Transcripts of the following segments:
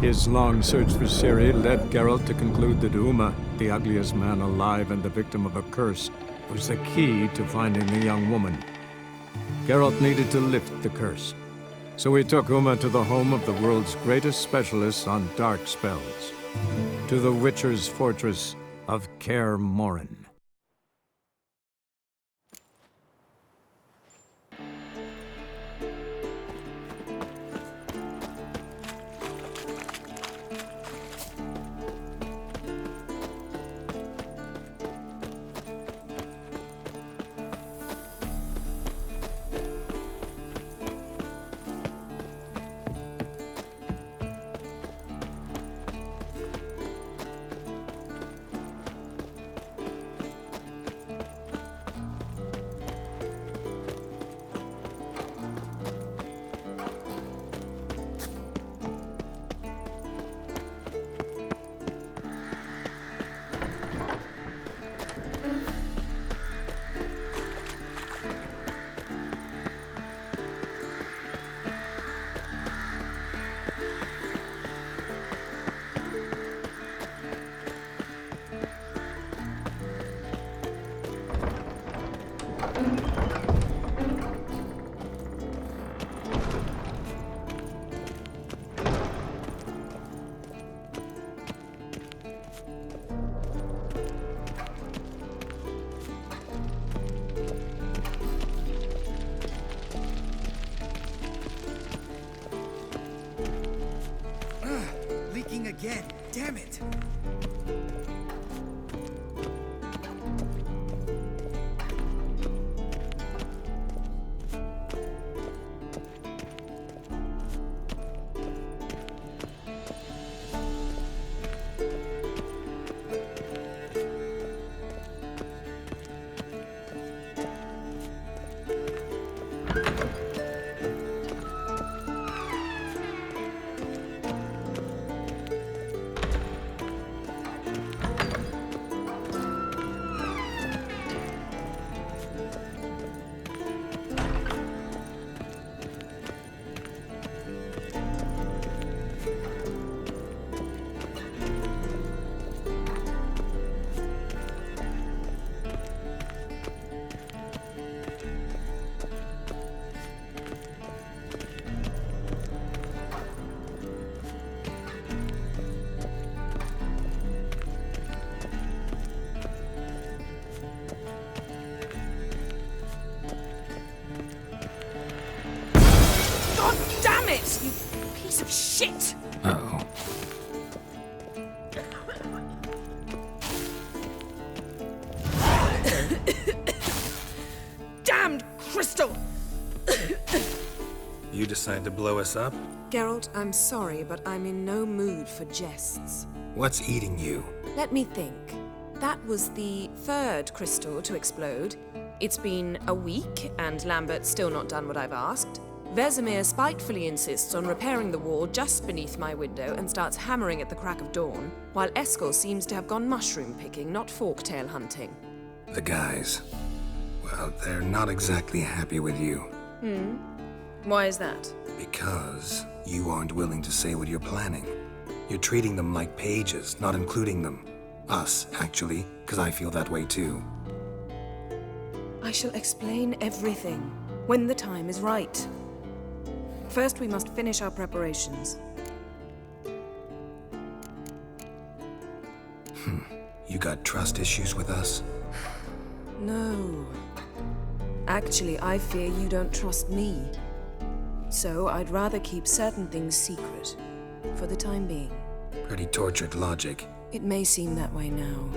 His long search for Ciri led Geralt to conclude that Uma, the ugliest man alive and the victim of a curse, was the key to finding the young woman. Geralt needed to lift the curse, so he took Uma to the home of the world's greatest specialist on dark spells, to the Witcher's fortress of Kaer Morhen. Again, damn it! You piece of shit! Uh-oh. Damned crystal! You decide to blow us up? Geralt, I'm sorry, but I'm in no mood for jests. What's eating you? Let me think. That was the third crystal to explode. It's been a week, and Lambert's still not done what I've asked. Vesemir spitefully insists on repairing the wall just beneath my window and starts hammering at the crack of dawn, while Eskel seems to have gone mushroom picking, not forktail hunting. The guys. Well, they're not exactly happy with you. Why is that? Because you aren't willing to say what you're planning. You're treating them like pages, not including them. Us, actually, because I feel that way too. I shall explain everything when the time is right. First, we must finish our preparations. You got trust issues with us? No. Actually, I fear you don't trust me. So I'd rather keep certain things secret, for the time being. Pretty tortured logic. It may seem that way now,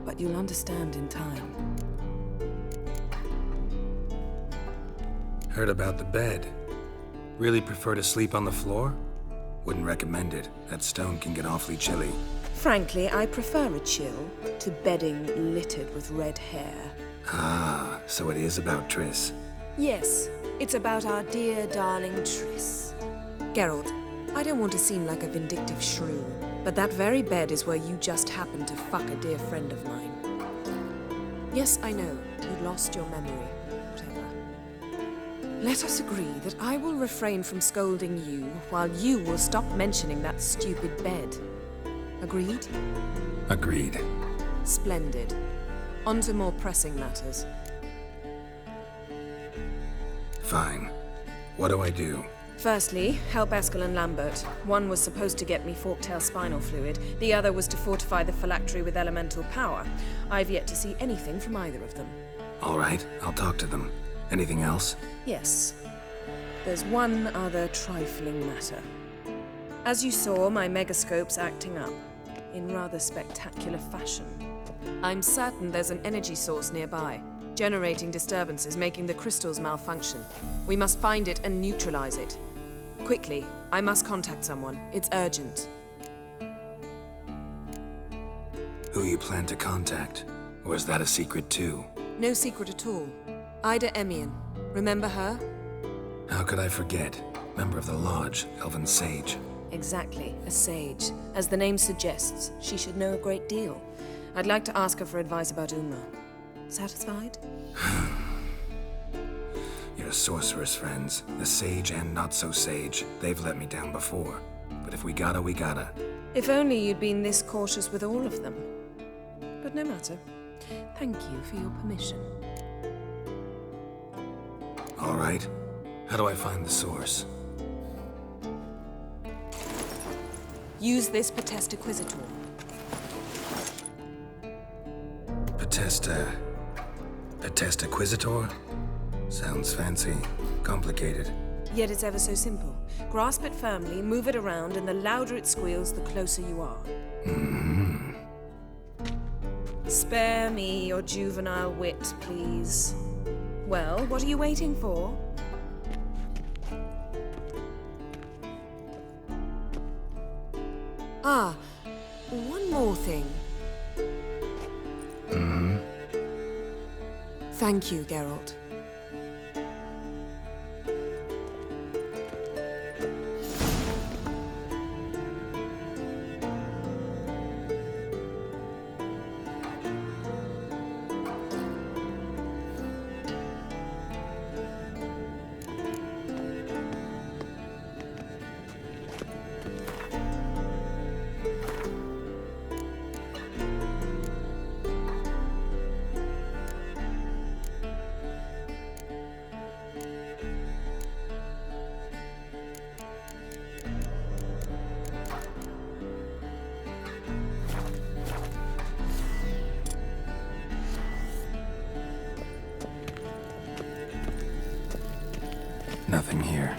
but you'll understand in time. Heard about the bed. Really prefer to sleep on the floor? Wouldn't recommend it. That stone can get awfully chilly. Frankly, I prefer a chill to bedding littered with red hair. Ah, so it is about Triss. Yes, it's about our dear darling Triss. Geralt, I don't want to seem like a vindictive shrew, but that very bed is where you just happened to fuck a dear friend of mine. Yes, I know, you lost your memory, whatever. Let us agree that I will refrain from scolding you while you will stop mentioning that stupid bed. Agreed? Agreed. Splendid. On to more pressing matters. Fine. What do I do? Firstly, help Eskel and Lambert. One was supposed to get me forktail spinal fluid, the other was to fortify the phylactery with elemental power. I've yet to see anything from either of them. All right, I'll talk to them. Anything else? Yes. There's one other trifling matter. As you saw, my megascope's acting up, in rather spectacular fashion. I'm certain there's an energy source nearby, generating disturbances, making the crystals malfunction. We must find it and neutralize it. Quickly, I must contact someone. It's urgent. Who you plan to contact? Or is that a secret too? No secret at all. Ida Emian. Remember her? How could I forget? Member of the Lodge, Elven Sage. Exactly, a sage. As the name suggests, she should know a great deal. I'd like to ask her for advice about Uma. Satisfied? Your sorceress friends, the sage and not-so-sage, they've let me down before. But if we gotta, we gotta. If only you'd been this cautious with all of them. But no matter. Thank you for your permission. All right. How do I find the source? Use this Potesta Quisitor. Potesta Quisitor? Sounds fancy. Complicated. Yet it's ever so simple. Grasp it firmly, move it around, and the louder it squeals, the closer you are. Mm-hmm. Spare me your juvenile wit, please. Well, what are you waiting for? Ah, one more thing. Mm-hmm. Thank you, Geralt. Nothing here.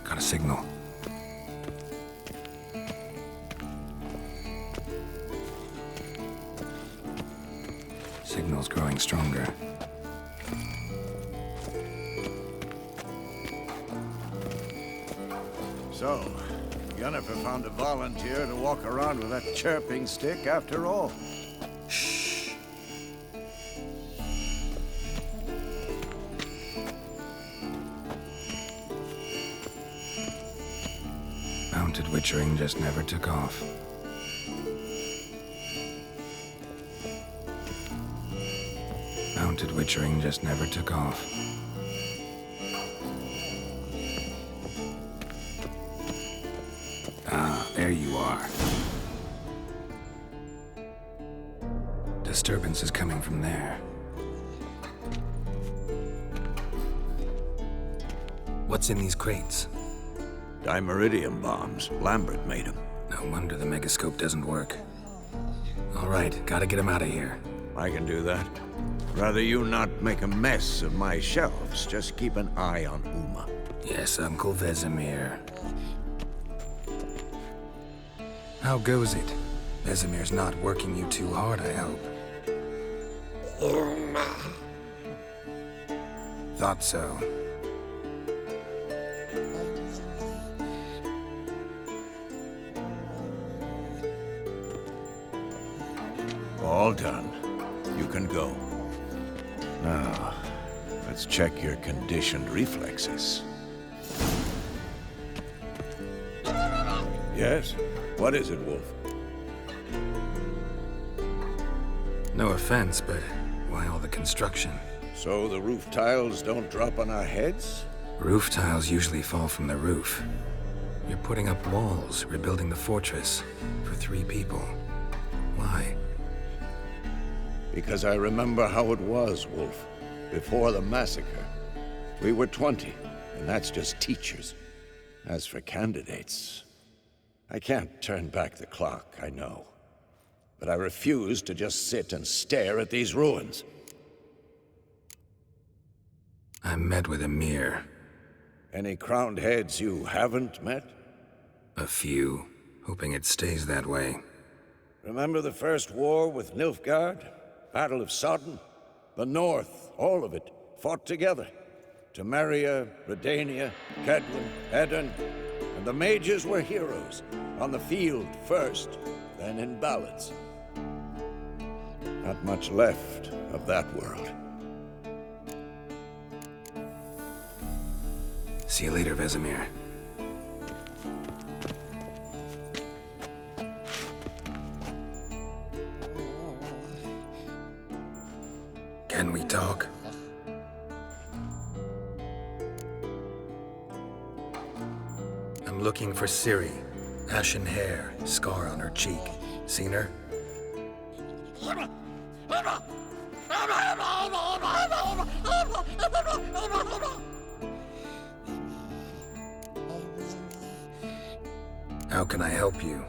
Got a signal. Signal's growing stronger. So, Yennefer found a volunteer to walk around with that chirping stick after all. Shh. Mounted witchering just never took off. Haunted witchering just never took off. Ah, there you are. Disturbance is coming from there. What's in these crates? Dimeridium bombs. Lambert made them. No wonder the megascope doesn't work. All right, gotta get him out of here. I can do that. Rather you not make a mess of my shelves. Just keep an eye on Uma. Yes, Uncle Vesemir. How goes it? Vesemir's not working you too hard, I hope. Thought so. All done. You can go. Now, let's check your conditioned reflexes. Yes? What is it, Wolf? No offense, but why all the construction? So the roof tiles don't drop on our heads? Roof tiles usually fall from the roof. You're putting up walls, rebuilding the fortress, for 3 people. Why? Because I remember how it was, Wolf. Before the massacre. We were 20, and that's just teachers. As for candidates, I can't turn back the clock, I know. But I refuse to just sit and stare at these ruins. I met with Emir. Any crowned heads you haven't met? A few, hoping it stays that way. Remember the first war with Nilfgaard? Battle of Sodden? The North, all of it, fought together. Temeria, Redania, Kedwin, Edirn, and the mages were heroes. On the field first, then in ballads. Not much left of that world. See you later, Vesemir. Can we talk? I'm looking for Ciri. Ashen hair, scar on her cheek. Seen her? How can I help you?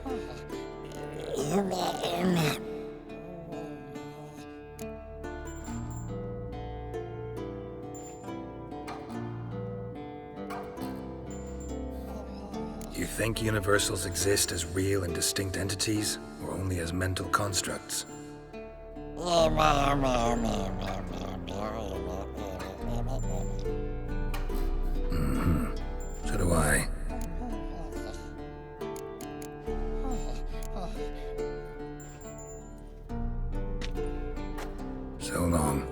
You think universals exist as real and distinct entities, or only as mental constructs? So do I. So long.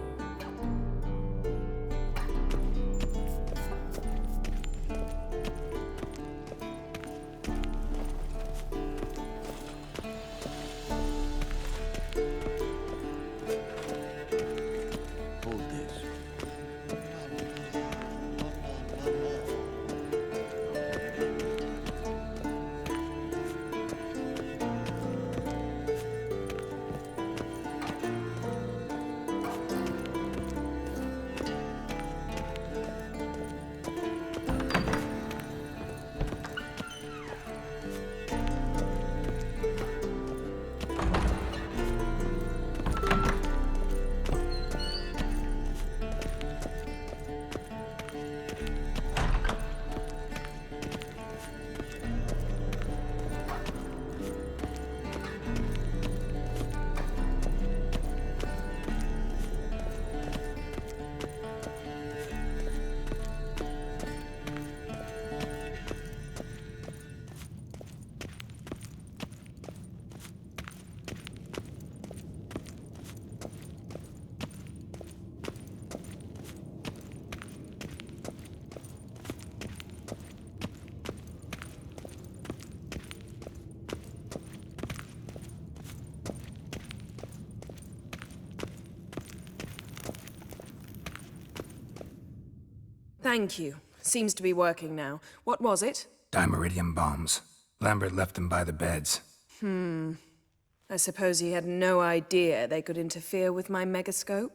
Thank you. Seems to be working now. What was it? Dimeridium bombs. Lambert left them by the beds. I suppose he had no idea they could interfere with my megascope?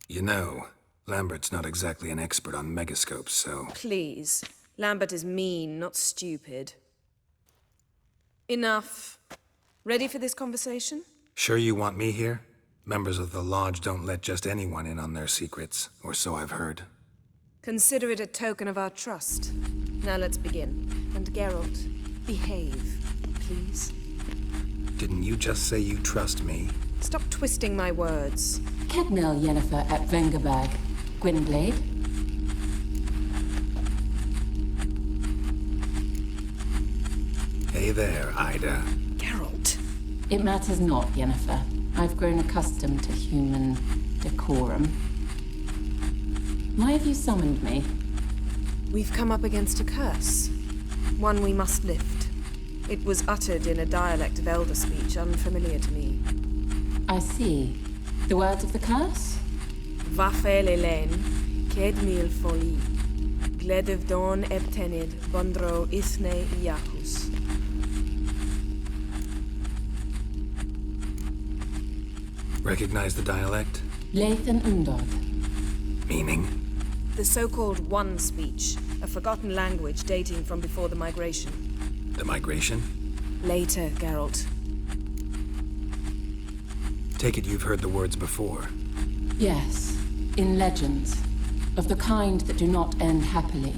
You know, Lambert's not exactly an expert on megascopes, so... Please. Lambert is mean, not stupid. Enough. Ready for this conversation? Sure you want me here? Members of the Lodge don't let just anyone in on their secrets, or so I've heard. Consider it a token of our trust. Now let's begin. And Geralt, behave, please. Didn't you just say you trust me? Stop twisting my words. Kedmil Yennefer at Vengerberg. Gwynblade? Hey there, Ida. Geralt. It matters not, Yennefer. I've grown accustomed to human decorum. Why have you summoned me? We've come up against a curse. One we must lift. It was uttered in a dialect of Elder speech unfamiliar to me. I see. The words of the curse? Vafel Elen, Kedmil Foli, Gledev Don Ebtenid, Bondro Isne Iacus. Recognize the dialect? Lathan Undod. Meaning? The so-called One speech, a forgotten language dating from before the migration. The migration? Later, Geralt. Take it you've heard the words before. Yes, in legends. Of the kind that do not end happily.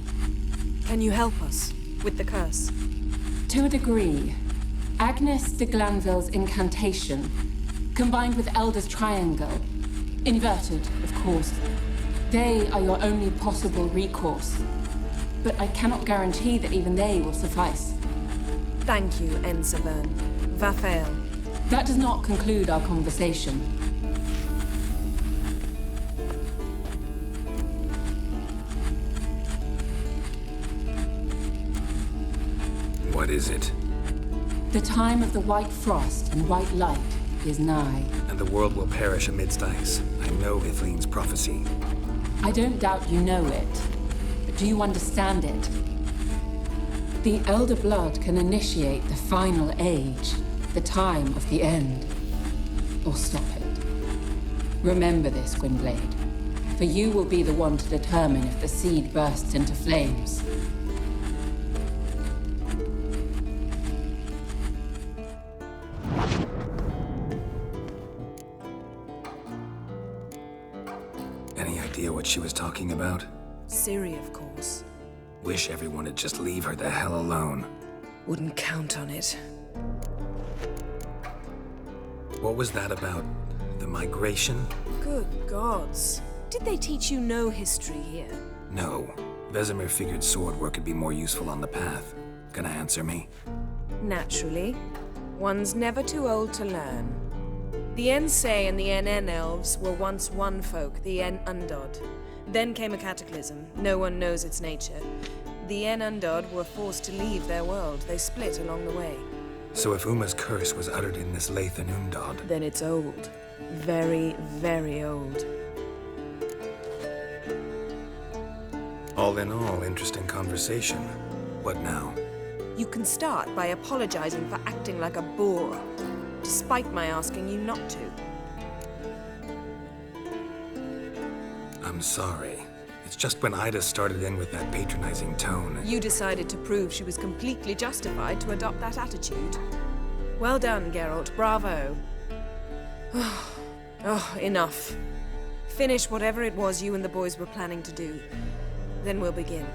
Can you help us with the curse? To a degree, Agnes de Glanville's incantation, combined with Elder's triangle, inverted, of course. They are your only possible recourse. But I cannot guarantee that even they will suffice. Thank you, Ensevern. Vafel. That does not conclude our conversation. What is it? The time of the white frost and white light is nigh. And the world will perish amidst ice. I know Ithleen's prophecy. I don't doubt you know it, but do you understand it? The Elder Blood can initiate the final age, the time of the end, or stop it. Remember this, Gwynblade, for you will be the one to determine if the seed bursts into flames. Any idea what she was talking about? Ciri, of course. Wish everyone would just leave her the hell alone. Wouldn't count on it. What was that about? The migration? Good gods. Did they teach you no history here? No. Vesemir figured sword work could be more useful on the path. Gonna answer me? Naturally. One's never too old to learn. The Ensei and the NN elves were once one folk, the En Undod. Then came a cataclysm. No one knows its nature. The En Undod were forced to leave their world. They split along the way. So if Uma's curse was uttered in this Lathan Undod, Then it's old. Very, very old. all in all, interesting conversation. What now? You can start by apologizing for acting like a boor, despite my asking you not to. I'm sorry. It's just when Ida started in with that patronizing tone. You decided to prove she was completely justified to adopt that attitude. Well done, Geralt. Bravo. Oh, enough. Finish whatever it was you and the boys were planning to do. Then we'll begin.